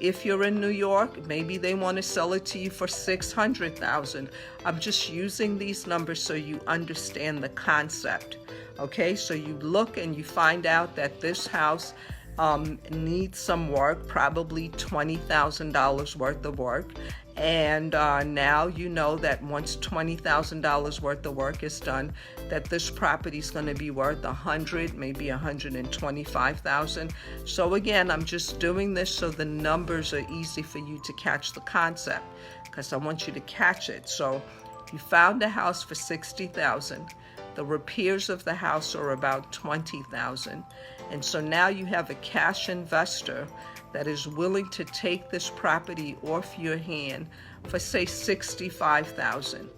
If you're in New York, maybe they want to sell it to you for $600,000. I'm just using these numbers so you understand the concept. Okay, so you look and you find out that this house needs some work, probably $20,000 worth of work. And now you know that once $20,000 worth of work is done, that this property is going to be worth $100,000, maybe $125,000. So again, I'm just doing this so the numbers are easy for you to catch the concept, because I want you to catch it. So you found a house for $60,000. The repairs of the house are about $20,000. And so now you have a cash investor that is willing to take this property off your hand for, say, $65,000.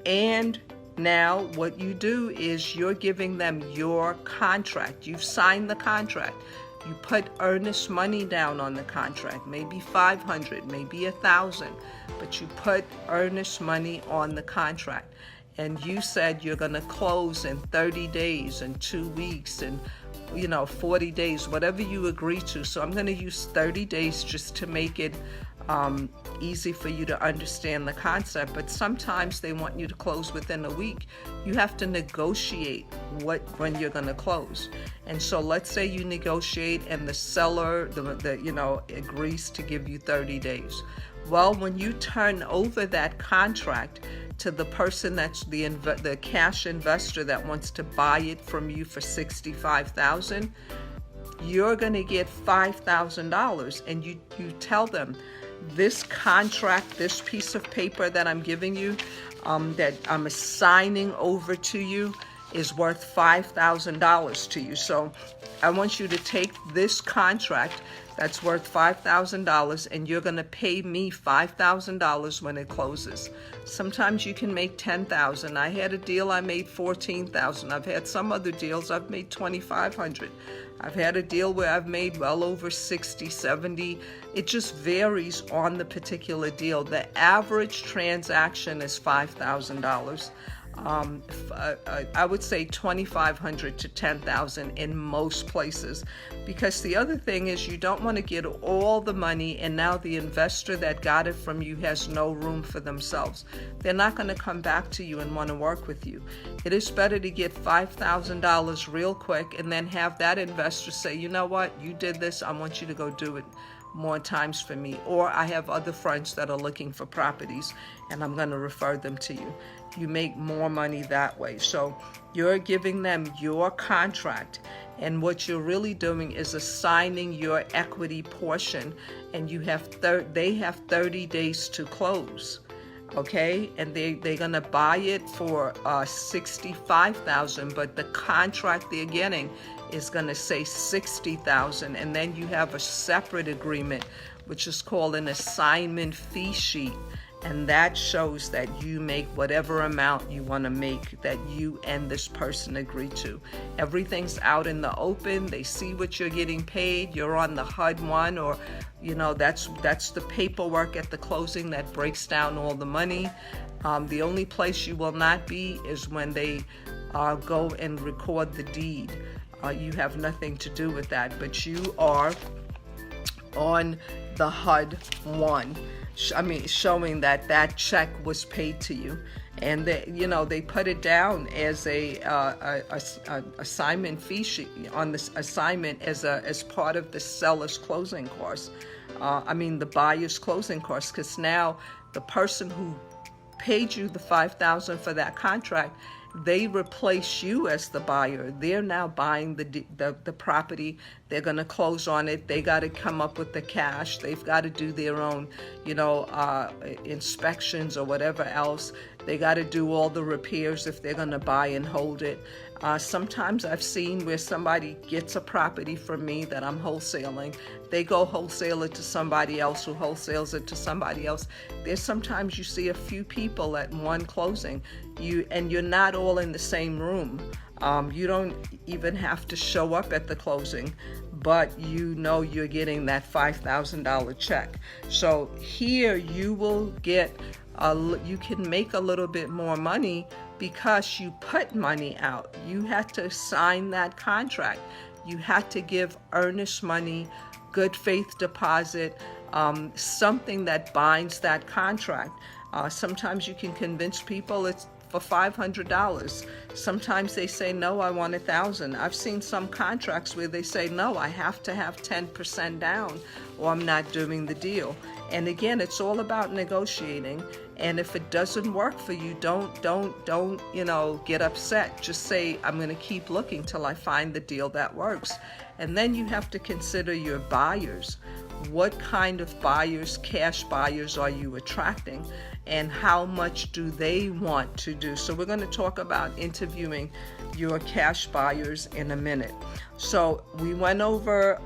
And now what you do is you're giving them your contract. You've signed the contract. You put earnest money down on the contract, maybe $500, maybe $1,000, but you put earnest money on the contract. And you said you're going to close in 30 days and 2 weeks and 40 days, whatever you agree to. So I'm going to use 30 days just to make it easy for you to understand the concept. But sometimes they want you to close within a week. You have to negotiate when you're going to close. And so let's say you negotiate and the seller agrees to give you 30 days. Well, when you turn over that contract to the person that's the cash investor that wants to buy it from you for $65,000, you're going to get $5,000, and you tell them, this contract, this piece of paper that I'm giving you, that I'm assigning over to you, is worth $5,000 to you. So I want you to take this contract that's worth $5,000, and you're going to pay me $5,000 when it closes. Sometimes you can make $10,000. I had a deal I made $14,000. I've had some other deals I've made $2,500. I've had a deal where I've made well over $60,000, $70,000. It just varies on the particular deal. The average transaction is $5,000. I would say $2,500 to $10,000 in most places, because the other thing is you don't want to get all the money and now the investor that got it from you has no room for themselves. They're not going to come back to you and want to work with you. It is better to get $5,000 real quick and then have that investor say, you know what, you did this, I want you to go do it more times for me. Or I have other friends that are looking for properties and I'm going to refer them to you. You make more money that way. So you're giving them your contract, and what you're really doing is assigning your equity portion, and they have 30 days to close. Okay, and they're gonna buy it for $65,000, but the contract they're getting is gonna say $60,000, and then you have a separate agreement, which is called an assignment fee sheet, and that shows that you make whatever amount you want to make that you and this person agree to. Everything's out in the open. They see what you're getting paid. You're on the HUD-1, or that's the paperwork at the closing that breaks down all the money. The only place you will not be is when they go and record the deed. You have nothing to do with that, but you are on the HUD-1. Showing that check was paid to you, and they put it down as a assignment fee sheet on this assignment as part of the seller's closing costs. The buyer's closing costs, because now the person who paid you the $5,000 for that contract, they replace you as the buyer. They're now buying the property. They're going to close on it. They got to come up with the cash. They've got to do their own, inspections or whatever else. They got to do all the repairs if they're going to buy and hold it. Sometimes I've seen where somebody gets a property from me that I'm wholesaling. They go wholesale it to somebody else who wholesales it to somebody else. There's sometimes you see a few people at one closing, and you're not all in the same room. You don't even have to show up at the closing, but you're getting that $5,000 check. So here you will get, you can make a little bit more money because you put money out. You had to sign that contract. You had to give earnest money good faith deposit, something that binds that contract. Sometimes you can convince people it's for $500. Sometimes they say, no, I want $1,000. I've seen some contracts where they say, no, I have to have 10% down or I'm not doing the deal. And again, it's all about negotiating. And if it doesn't work for you, don't, get upset. Just say, I'm going to keep looking till I find the deal that works. And then you have to consider your buyers. What kind of buyers, cash buyers, are you attracting? And how much do they want to do? So we're going to talk about interviewing your cash buyers in a minute. So we went over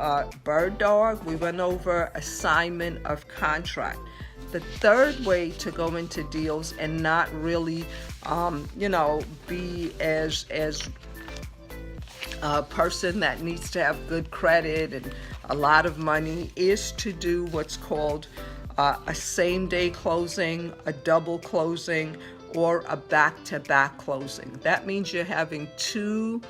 bird dog. We went over assignment of contract. The third way to go into deals and not really, be as a person that needs to have good credit and a lot of money, is to do what's called a same-day closing, a double closing, or a back-to-back closing. That means you're having two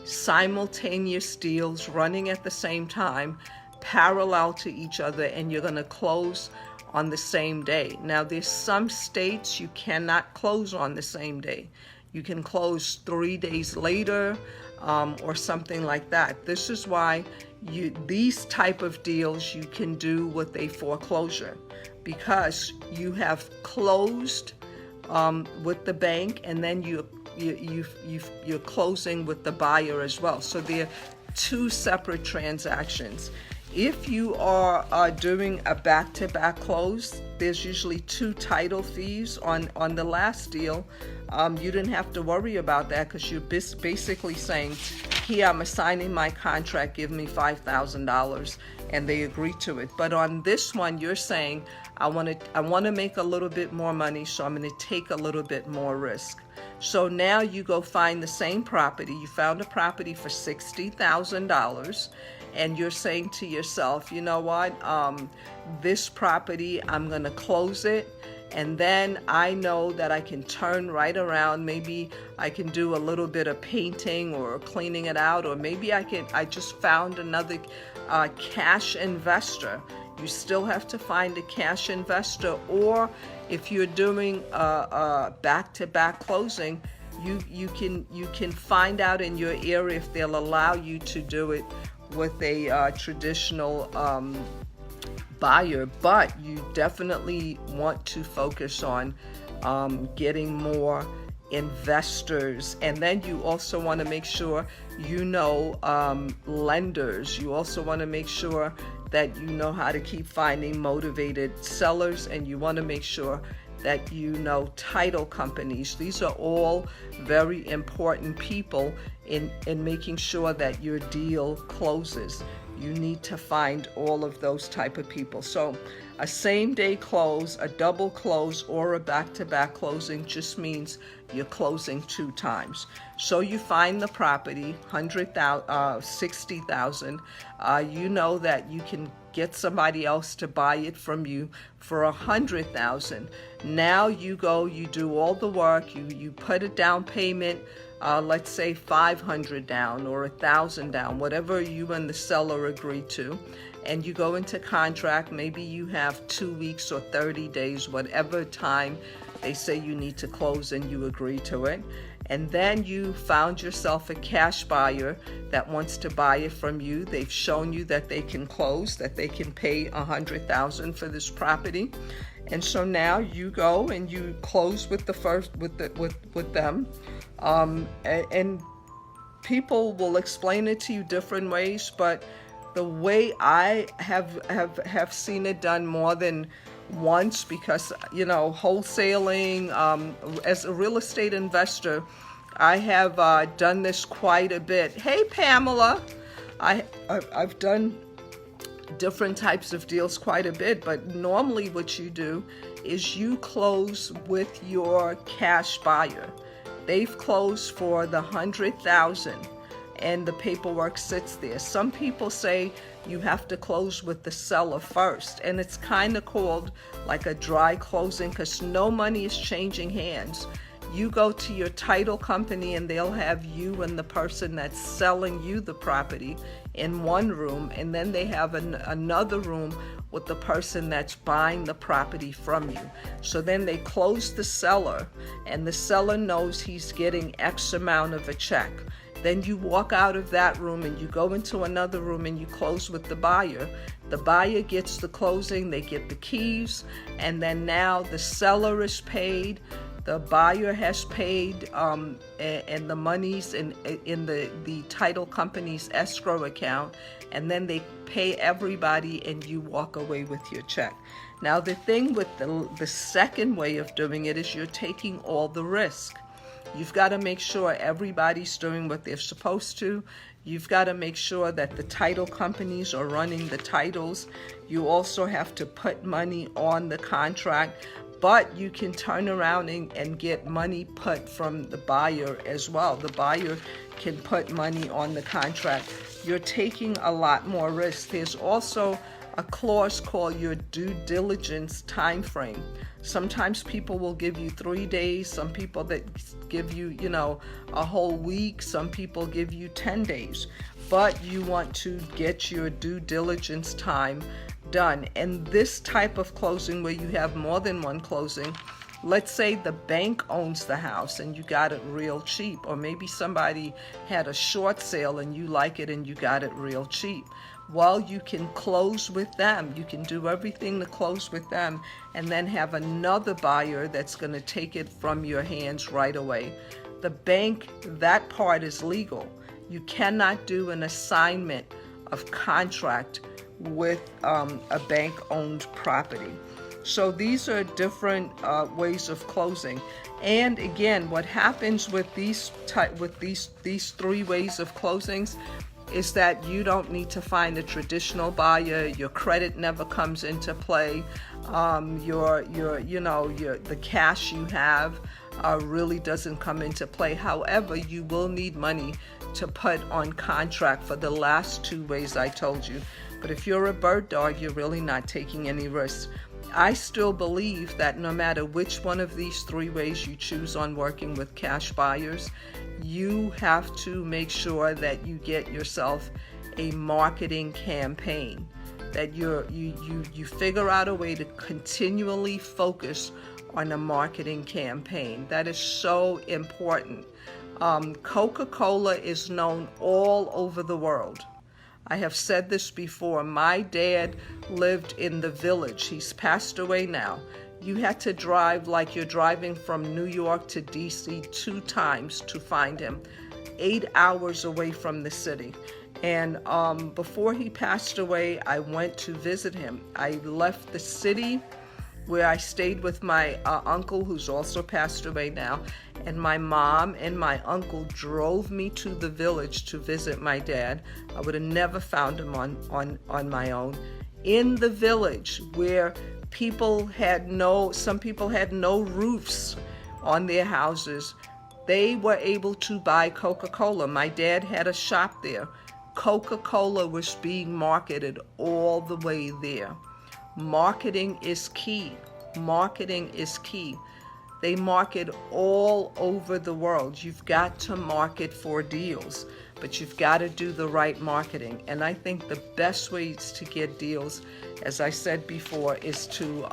simultaneous deals running at the same time, parallel to each other, and you're going to close on the same day. Now, there's some states you cannot close on the same day. You can close 3 days later, or something like that. This is why these type of deals you can do with a foreclosure, because you have closed with the bank, and then you're closing with the buyer as well. So they're two separate transactions. If you are doing a back-to-back close, there's usually 2 title fees on the last deal. You didn't have to worry about that because you're basically saying, here, I'm assigning my contract, give me $5,000, and they agree to it. But on this one, you're saying, I want to make a little bit more money, so I'm going to take a little bit more risk. So now you go find the same property. You found a property for $60,000, and you're saying to yourself, you know what, this property, I'm going to close it. And then I know that I can turn right around. Maybe I can do a little bit of painting or cleaning it out, or maybe I just found another cash investor. You still have to find a cash investor, or if you're doing a back-to-back closing, you can find out in your area if they'll allow you to do it with a traditional buyer, but you definitely want to focus on getting more investors. And then you also want to make sure lenders. You also want to make sure that you know how to keep finding motivated sellers, and you want to make sure that title companies. These are all very important people in making sure that your deal closes. You need to find all of those type of people. So a same-day close, a double close, or a back-to-back closing just means you're closing 2 times. So you find the property, $60,000. You know that you can get somebody else to buy it from you for $100,000. Now you go, you do all the work, you put a down payment, let's say $500 down or $1,000 down, whatever you and the seller agree to, and you go into contract. Maybe you have 2 weeks or 30 days, whatever time they say you need to close, and you agree to it. And then you found yourself a cash buyer that wants to buy it from you. They've shown you that they can close, that they can pay $100,000 for this property. And so now you go and you close with with them. And people will explain it to you different ways, but the way I have seen it done more than once, because wholesaling, as a real estate investor, I have done this quite a bit. Hey Pamela, I've done different types of deals quite a bit, but normally what you do is you close with your cash buyer. They've closed for the $100,000 and the paperwork sits there. Some people say you have to close with the seller first, and it's kind of called like a dry closing because no money is changing hands. You go to your title company and they'll have you and the person that's selling you the property in one room, and then they have another room with the person that's buying the property from you. So then they close the seller, and the seller knows he's getting X amount of a check. Then you walk out of that room and you go into another room and you close with the buyer. The buyer gets the closing, they get the keys, and then now the seller is paid, the buyer has paid, and the money's in the title company's escrow account, and then they pay everybody and you walk away with your check. Now the thing with the second way of doing it is you're taking all the risk. You've got to make sure everybody's doing what they're supposed to. You've got to make sure that the title companies are running the titles. You also have to put money on the contract, but you can turn around and get money put from the buyer as well. The buyer can put money on the contract. You're taking a lot more risk. There's also a clause called your due diligence time frame. Sometimes people will give you 3 days, some people that give you, a whole week, some people give you 10 days. But you want to get your due diligence time done. And this type of closing where you have more than one closing, let's say the bank owns the house and you got it real cheap, or maybe somebody had a short sale and you like it and you got it real cheap. Well, you can close with them. You can do everything to close with them and then have another buyer that's going to take it from your hands right away. The bank, that part is legal. You cannot do an assignment of contract with a bank-owned property. So these are different ways of closing. And again, what happens with these three ways of closings is that you don't need to find a traditional buyer. Your credit never comes into play. The cash you have really doesn't come into play. However, you will need money to put on contract for the last two ways I told you. But if you're a bird dog, you're really not taking any risks. I still believe that no matter which one of these three ways you choose on working with cash buyers, you have to make sure that you get yourself a marketing campaign, that you figure out a way to continually focus on a marketing campaign. That is so important. Coca-Cola is known all over the world. I have said this before. My dad lived in the Village. He's passed away now. You had to drive like you're driving from New York to DC 2 times to find him. 8 hours away from the city. And before he passed away, I went to visit him. I left the city where I stayed with my uncle, who's also passed away now, and my mom and my uncle drove me to the Village to visit my dad. I would have never found him on my own. In the Village, where some people had no roofs on their houses, they were able to buy Coca-Cola. My dad had a shop there. Coca-Cola was being marketed all the way there. Marketing is key. Marketing is key. They market all over the world. You've got to market for deals, but you've got to do the right marketing. And I think the best ways to get deals, as I said before, is to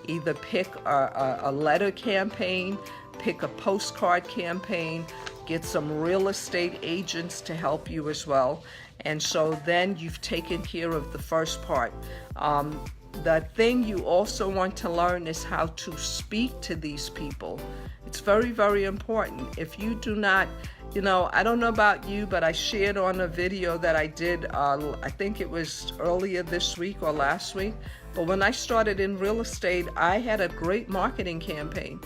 either pick a letter campaign, pick a postcard campaign, get some real estate agents to help you as well. And so then you've taken care of the first part. The thing you also want to learn is how to speak to these people. It's very, very important. If you do not, I don't know about you, but I shared on a video that I did, I think it was earlier this week or last week. But when I started in real estate, I had a great marketing campaign.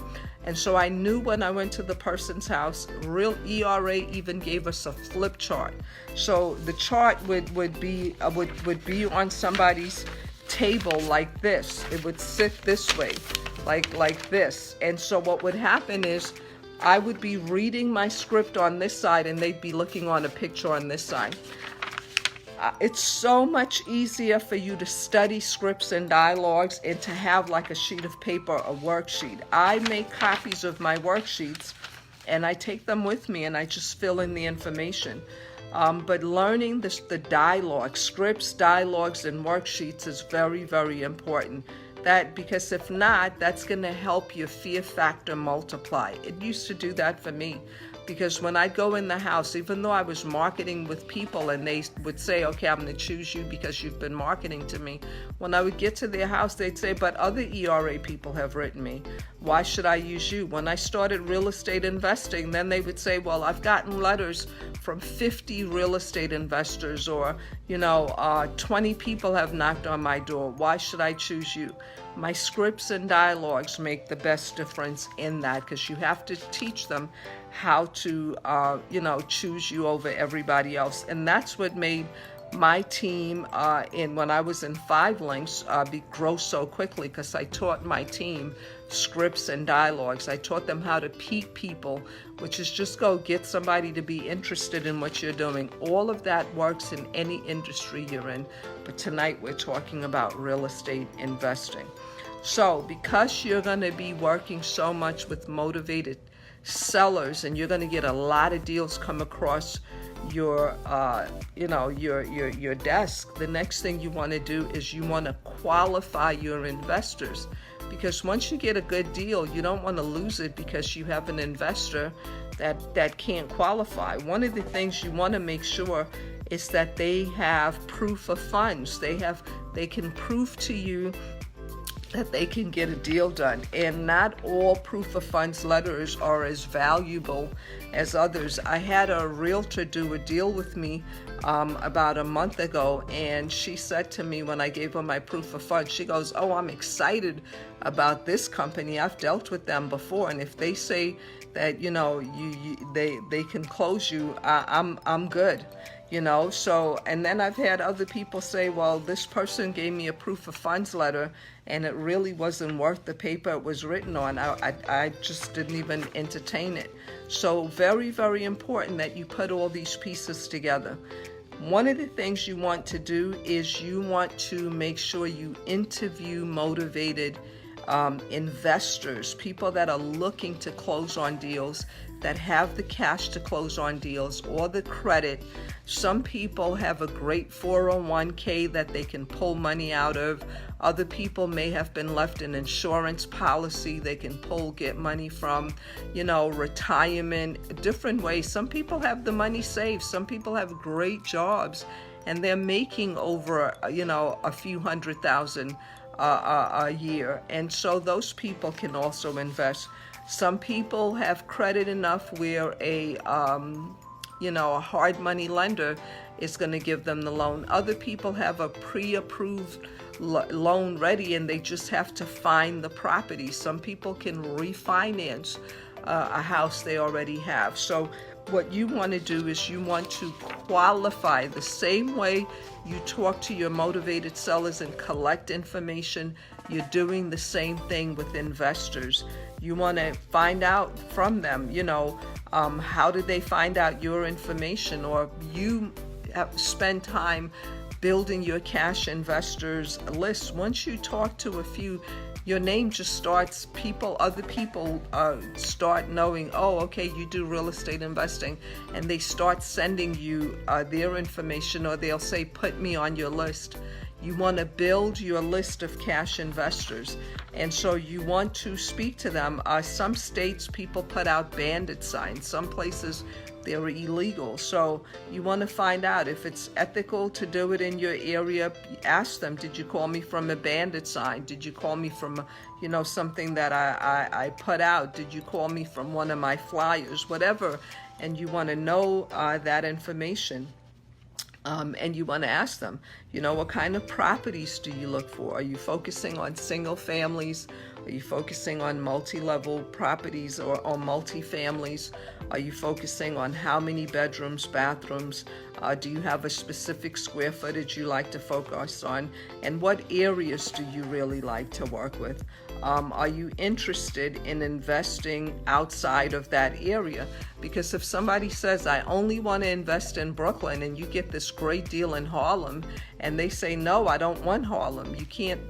And so I knew when I went to the person's house, Real ERA even gave us a flip chart. So the chart would be on somebody's table like this. It would sit this way, like this. And so what would happen is I would be reading my script on this side and they'd be looking on a picture on this side. It's so much easier for you to study scripts and dialogues and to have like a sheet of paper, a worksheet. I make copies of my worksheets and I take them with me and I just fill in the information. But learning the dialogue, scripts, dialogues, and worksheets is very, very important. Because if not, that's going to help your fear factor multiply. It used to do that for me. Because when I go in the house, even though I was marketing with people and they would say, okay, I'm going to choose you because you've been marketing to me. When I would get to their house, they'd say, but other ERA people have written me. Why should I use you? When I started real estate investing, then they would say, well, I've gotten letters from 50 real estate investors, or 20 people have knocked on my door. Why should I choose you? My scripts and dialogues make the best difference in that, because you have to teach them how to choose you over everybody else. And that's what made my team when I was in 5 Links grow so quickly, because I taught my team scripts and dialogues. I taught them how to pique people, which is just go get somebody to be interested in what you're doing. All of that works in any industry you're in, but tonight we're talking about real estate investing. So because you're going to be working so much with motivated sellers and you're going to get a lot of deals come across your desk, the next thing you want to do is you want to qualify your investors. Because once you get a good deal, you don't want to lose it because you have an investor that can't qualify. One of the things you want to make sure is that they have proof of funds. They can prove to you that they can get a deal done. And not all proof of funds letters are as valuable as others. I had a realtor do a deal with me about a month ago, and she said to me when I gave her my proof of funds, she goes, oh, I'm excited about this company. I've dealt with them before, and if they say that they can close you, I'm good. So, and then I've had other people say, well, this person gave me a proof of funds letter and it really wasn't worth the paper it was written on. I just didn't even entertain it. So very, very important that you put all these pieces together. One of the things you want to do is you want to make sure you interview motivated investors, people that are looking to close on deals, that have the cash to close on deals or the credit. Some people have a great 401k that they can pull money out of. Other people may have been left an insurance policy they can get money from, retirement, different ways. Some people have the money saved. Some people have great jobs and they're making over, a few $100,000 a year. And so those people can also invest. Some people have credit enough where a hard money lender is going to give them the loan. Other people have a pre-approved loan ready and they just have to find the property. Some people can refinance a house they already have. So what you want to do is you want to qualify the same way you talk to your motivated sellers and collect information. You're doing the same thing with investors. You want to find out from them, how did they find out your information, or you spend time building your cash investors list. Once you talk to a few, your name just starts, other people start knowing, oh, okay, you do real estate investing, and they start sending you their information, or they'll say, put me on your list. You want to build your list of cash investors, and so you want to speak to them. Some states, people put out bandit signs. Some places, they're illegal. So you want to find out if it's ethical to do it in your area. Ask them, did you call me from a bandit sign? Did you call me from, something that I put out? Did you call me from one of my flyers? Whatever. And you want to know that information. And you want to ask them, what kind of properties do you look for? Are you focusing on single families? Are you focusing on multi-level properties or multi-families? Are you focusing on how many bedrooms, bathrooms? Do you have a specific square footage you like to focus on? And what areas do you really like to work with? Are you interested in investing outside of that area? Because if somebody says, I only want to invest in Brooklyn, and you get this great deal in Harlem, and they say, no, I don't want Harlem, you can't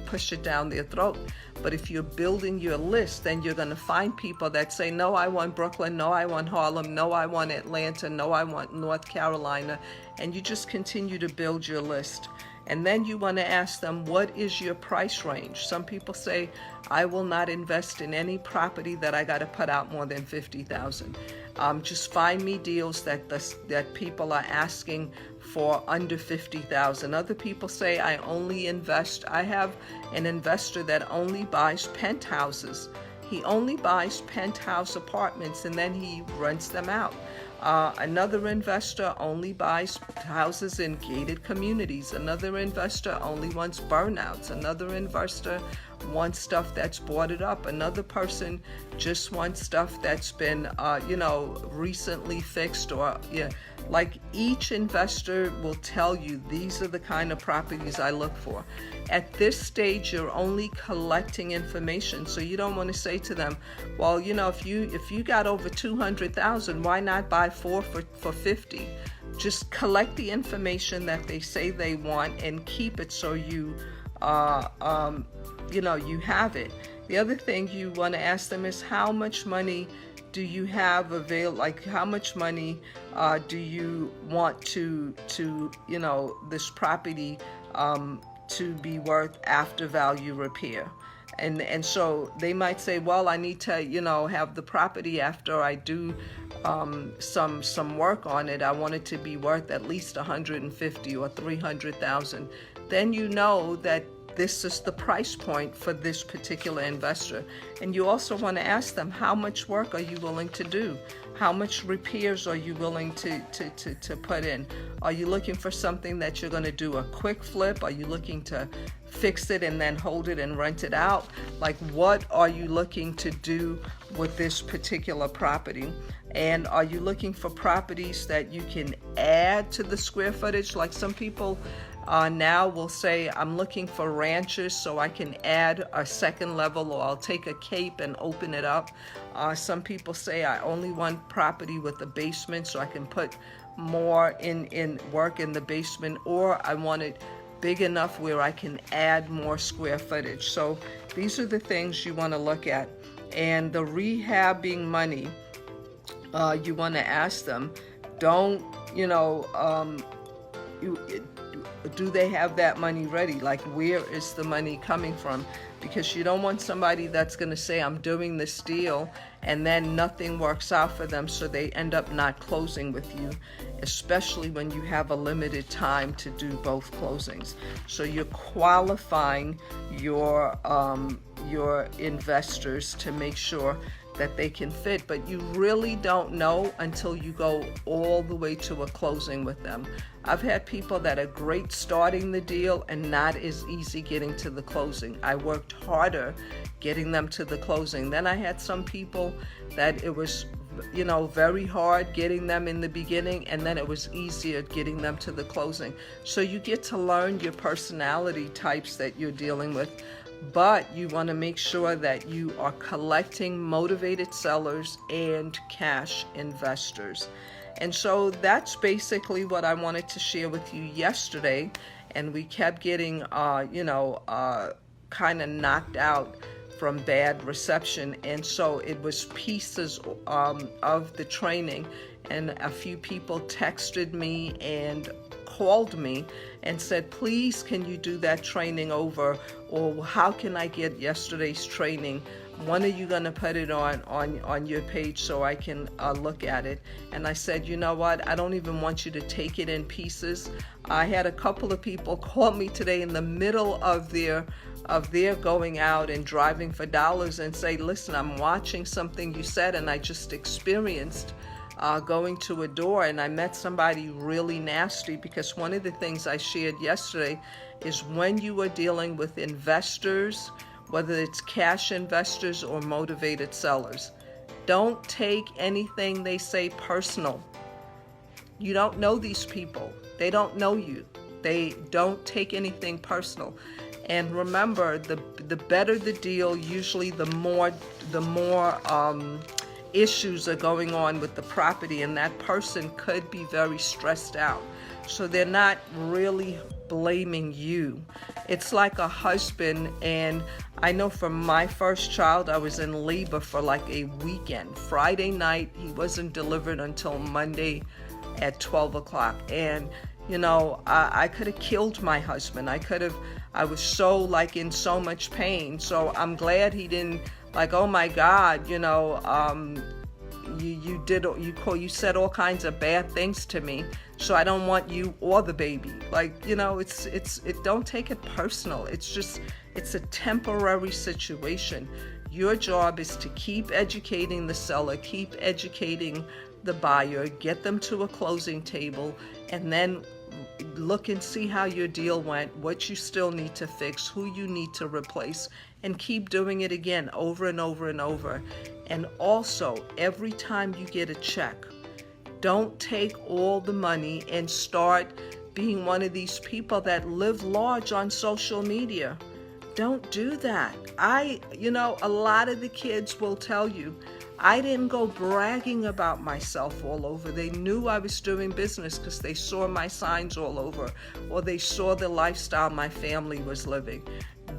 push it down their throat. But if you're building your list, then you're going to find people that say, no, I want Brooklyn, no, I want Harlem, no, I want Atlanta, no, I want North Carolina. And you just continue to build your list. And then you want to ask them, what is your price range? Some people say, I will not invest in any property that I got to put out more than $50,000. Just find me deals that people are asking for under $50,000. Other people say, I have an investor that only buys penthouses. He only buys penthouse apartments and then he rents them out. Another investor only buys houses in gated communities. Another investor only wants burnouts. Another investor wants stuff that's boarded up. Another person just wants stuff that's been, recently fixed or, like each investor will tell you, these are the kind of properties I look for. At this stage, you're only collecting information. So you don't want to say to them, well, if you got over 200,000, why not buy 4 for 50? Just collect the information that they say they want and keep it so you have it. The other thing you want to ask them is, how much money do you have available? Like, how much money do you want to this property to be worth after value repair? And so they might say, well, I need to have the property after I do some work on it. I want it to be worth at least 150 or 300,000. Then you know that this is the price point for this particular investor. And you also want to ask them, how much work are you willing to do? How much repairs are you willing to put in? Are you looking for something that you're going to do a quick flip? Are you looking to fix it and then hold it and rent it out? Like, what are you looking to do with this particular property? And are you looking for properties that you can add to the square footage? Like some people now will say, I'm looking for ranches so I can add a second level, or I'll take a cape and open it up. Some people say, I only want property with a basement so I can put more in work in the basement, or I want it big enough where I can add more square footage. So these are the things you want to look at. And the rehabbing money, you want to ask them, do they have that money ready? Like, where is the money coming from? Because you don't want somebody that's going to say, I'm doing this deal, and then nothing works out for them, so they end up not closing with you, especially when you have a limited time to do both closings. So you're qualifying your investors to make sure that they can fit, but you really don't know until you go all the way to a closing with them. I've had people that are great starting the deal and not as easy getting to the closing. I worked harder getting them to the closing. Then I had some people that it was very hard getting them in the beginning, and then it was easier getting them to the closing. So you get to learn your personality types that you're dealing with. But you want to make sure that you are collecting motivated sellers and cash investors. And so that's basically what I wanted to share with you yesterday. And we kept getting, kind of knocked out from bad reception. And so it was pieces of the training. And a few people texted me and called me and said, please, can you do that training over? Or how can I get yesterday's training? When are you going to put it on your page so I can look at it? And I said, you know what? I don't even want you to take it in pieces. I had a couple of people call me today in the middle of their going out and driving for dollars and say, listen, I'm watching something you said and I just experienced going to a door and I met somebody really nasty. Because one of the things I shared yesterday is when you are dealing with investors, whether it's cash investors or motivated sellers, don't take anything they say personal. You don't know these people. They don't know you. They don't take anything personal. And remember, the better the deal, usually the more issues are going on with the property, and that person could be very stressed out. So they're not really blaming you. It's like a husband, and I know from my first child, I was in labor for like a weekend. Friday night, he wasn't delivered until Monday at 12 o'clock. And, you know, I could have killed my husband. I was so like in so much pain. So I'm glad he didn't like, oh my God, you know, you said all kinds of bad things to me, so I don't want you or the baby. Like, you know, it don't take it personal. It's a temporary situation. Your job is to keep educating the seller, keep educating the buyer, get them to a closing table, and then look and see how your deal went, what you still need to fix, who you need to replace, and keep doing it again over and over and over. And also, every time you get a check, don't take all the money and start being one of these people that live large on social media. Don't do that. You know, a lot of the kids will tell you, I didn't go bragging about myself all over. They knew I was doing business because they saw my signs all over, or they saw the lifestyle my family was living.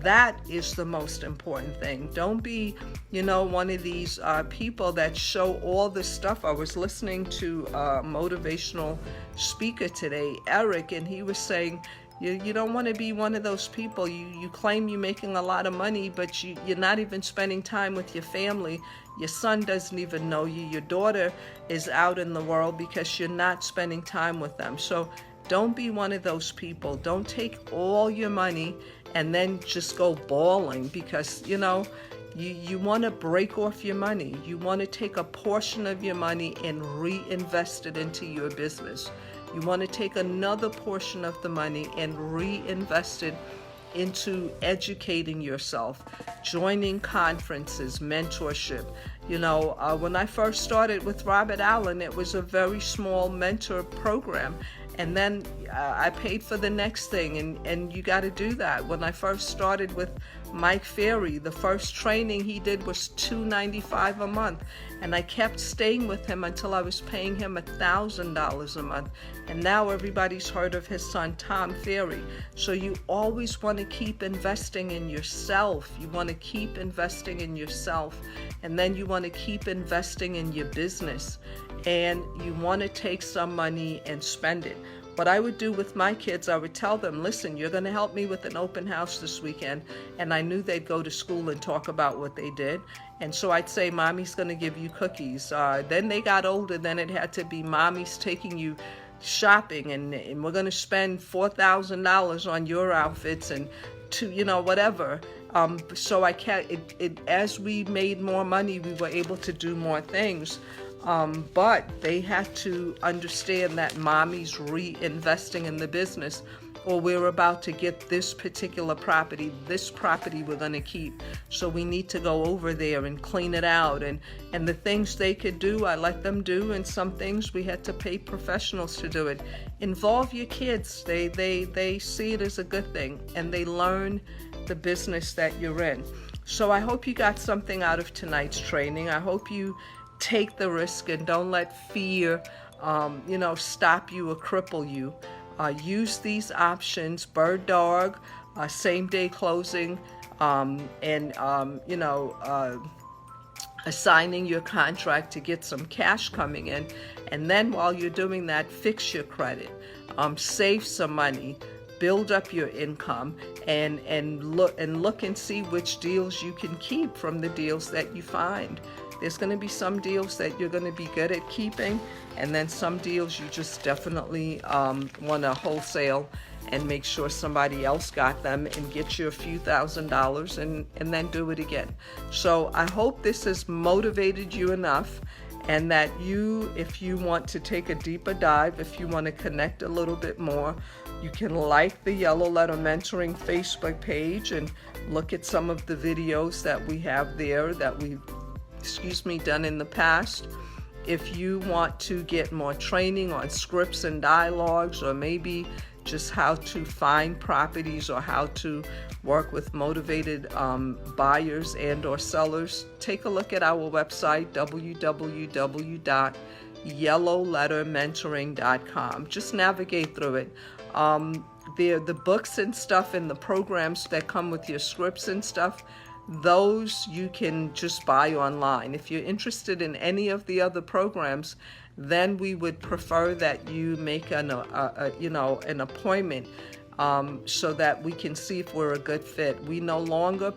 That is the most important thing. Don't be, you know, one of these people that show all this stuff. I was listening to a motivational speaker today, Eric, and he was saying, you don't want to be one of those people. You claim you're making a lot of money, but you're not even spending time with your family. Your son doesn't even know you. Your daughter is out in the world because you're not spending time with them. So don't be one of those people. Don't take all your money and then just go bawling because, you know, you want to break off your money. You want to take a portion of your money and reinvest it into your business. You want to take another portion of the money and reinvest it into educating yourself, joining conferences, mentorship. You know, when I first started with Robert Allen, it was a very small mentor program. And then I paid for the next thing, and you got to do that. When I first started with Mike Ferry, the first training he did was $295 a month, and I kept staying with him until I was paying him $1,000 a month. And now everybody's heard of his son, Tom Ferry. So you always want to keep investing in yourself. You want to keep investing in yourself, and then you want to keep investing in your business. And you want to take some money and spend it. What I would do with my kids, I would tell them, listen, you're going to help me with an open house this weekend. And I knew they'd go to school and talk about what they did. And so I'd say, Mommy's going to give you cookies. Then they got older, then it had to be Mommy's taking you shopping, and we're going to spend $4,000 on your outfits and whatever. So as we made more money, we were able to do more things. But they had to understand that Mommy's reinvesting in the business, or we're about to get this particular property. This property we're going to keep. So we need to go over there and clean it out. And the things they could do, I let them do. And some things we had to pay professionals to do it. Involve your kids. They see it as a good thing, and they learn the business that you're in. So I hope you got something out of tonight's training. I hope you take the risk and don't let fear, stop you or cripple you. Use these options: bird dog, same-day closing, assigning your contract to get some cash coming in. And then while you're doing that, fix your credit, save some money, build up your income, and look and see which deals you can keep from the deals that you find. There's going to be some deals that you're going to be good at keeping, and then some deals you just definitely want to wholesale and make sure somebody else got them and get you a few $1,000s and then do it again. So I hope this has motivated you enough, and that if you want to take a deeper dive, if you want to connect a little bit more, you can like the Yellow Letter Mentoring Facebook page and look at some of the videos that we have there that we've done in the past. If you want to get more training on scripts and dialogues, or maybe just how to find properties or how to work with motivated buyers and or sellers, take a look at our website, www.yellowlettermentoring.com. Just navigate through it. The books and stuff and the programs that come with your scripts and stuff, those you can just buy online. If you're interested in any of the other programs, then we would prefer that you make an appointment so that we can see if we're a good fit. We no longer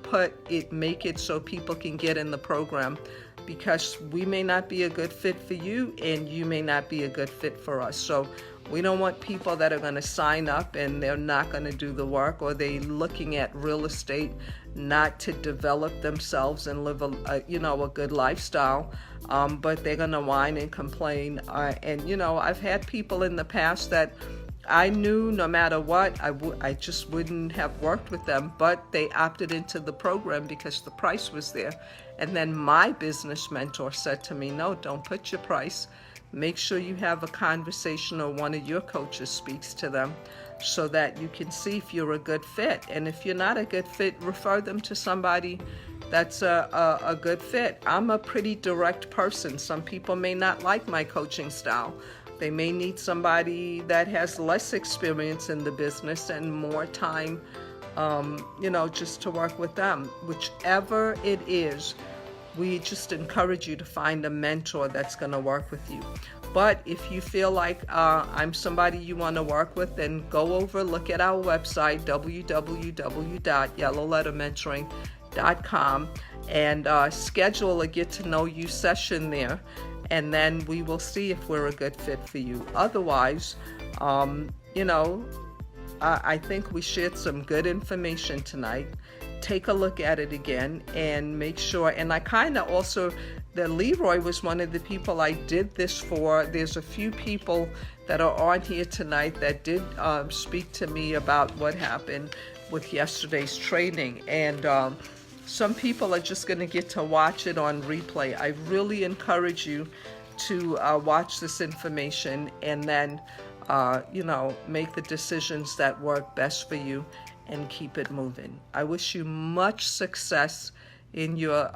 make it so people can get in the program, because we may not be a good fit for you and you may not be a good fit for us. So we don't want people that are going to sign up and they're not going to do the work, or they're looking at real estate not to develop themselves and live a good lifestyle, but they're going to whine and complain. I've had people in the past that I knew no matter what, I just wouldn't have worked with them, but they opted into the program because the price was there. And then my business mentor said to me, no, don't put your price. Make sure you have a conversation or one of your coaches speaks to them so that you can see if you're a good fit. And if you're not a good fit, refer them to somebody that's a good fit. I'm a pretty direct person. Some people may not like my coaching style. They may need somebody that has less experience in the business and more time, just to work with them. Whichever it is, we just encourage you to find a mentor that's going to work with you. But if you feel like I'm somebody you want to work with, then go over, look at our website, www.yellowlettermentoring.com, and schedule a get-to-know-you session there. And then we will see if we're a good fit for you. Otherwise, I think we shared some good information tonight. Take a look at it again and make sure. And I kind of also, Leroy was one of the people I did this for. There's a few people that are on here tonight that did speak to me about what happened with yesterday's training. And some people are just going to get to watch it on replay. I really encourage you to watch this information and then, make the decisions that work best for you and keep it moving. I wish you much success in your,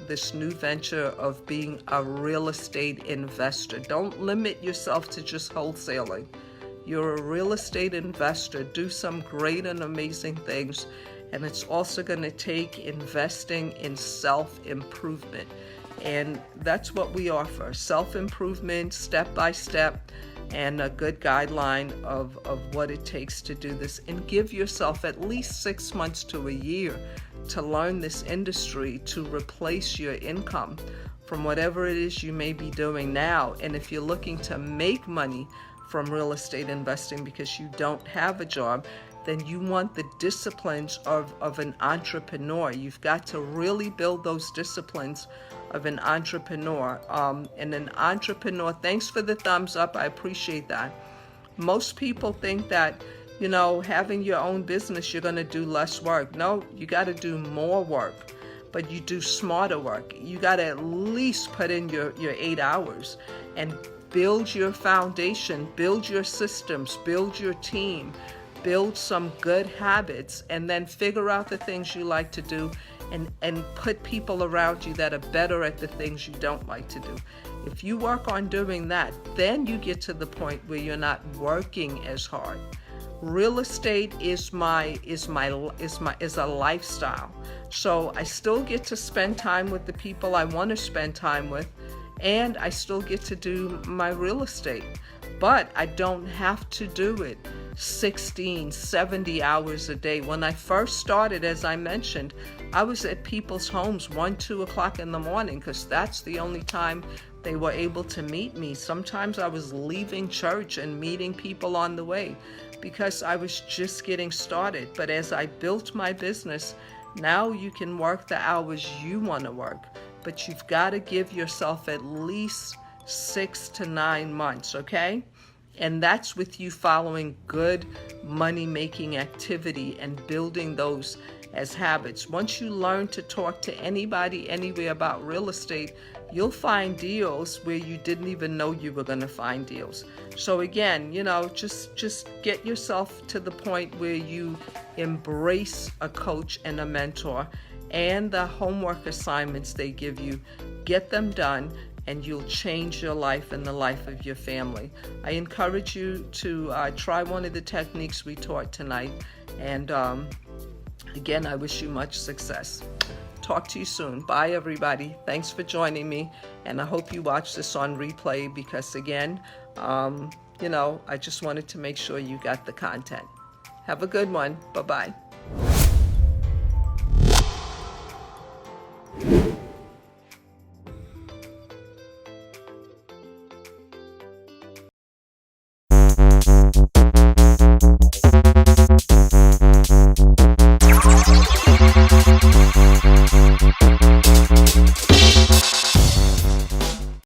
this new venture of being a real estate investor. Don't limit yourself to just wholesaling. You're a real estate investor. Do some great and amazing things. And it's also going to take investing in self-improvement. And that's what we offer, self-improvement, step-by-step, and a good guideline of what it takes to do this. And give yourself at least 6 months to a year to learn this industry, to replace your income from whatever it is you may be doing now. And if you're looking to make money from real estate investing because you don't have a job, then you want the disciplines of an entrepreneur. You've got to really build those disciplines of an entrepreneur. And an entrepreneur, thanks for the thumbs up, I appreciate that. Most people think that, having your own business, you're gonna do less work. No, you gotta do more work, but you do smarter work. You gotta at least put in your 8 hours and build your foundation, build your systems, build your team, build some good habits, and then figure out the things you like to do and put people around you that are better at the things you don't like to do. If you work on doing that, then you get to the point where you're not working as hard. Real estate is a lifestyle. So I still get to spend time with the people I want to spend time with, and I still get to do my real estate. But I don't have to do it 16, 70 hours a day. When I first started, as I mentioned, I was at people's homes 1, 2 o'clock in the morning because that's the only time they were able to meet me. Sometimes I was leaving church and meeting people on the way because I was just getting started. But as I built my business, now you can work the hours you want to work, but you've got to give yourself at least 6 to 9 months, okay? And that's with you following good money-making activity and building those as habits. Once you learn to talk to anybody, anywhere about real estate, you'll find deals where you didn't even know you were going to find deals. So again, just get yourself to the point where you embrace a coach and a mentor, and the homework assignments they give you, get them done, and you'll change your life and the life of your family. I encourage you to try one of the techniques we taught tonight. And again, I wish you much success. Talk to you soon. Bye, everybody. Thanks for joining me. And I hope you watch this on replay because, again, I just wanted to make sure you got the content. Have a good one. Bye-bye.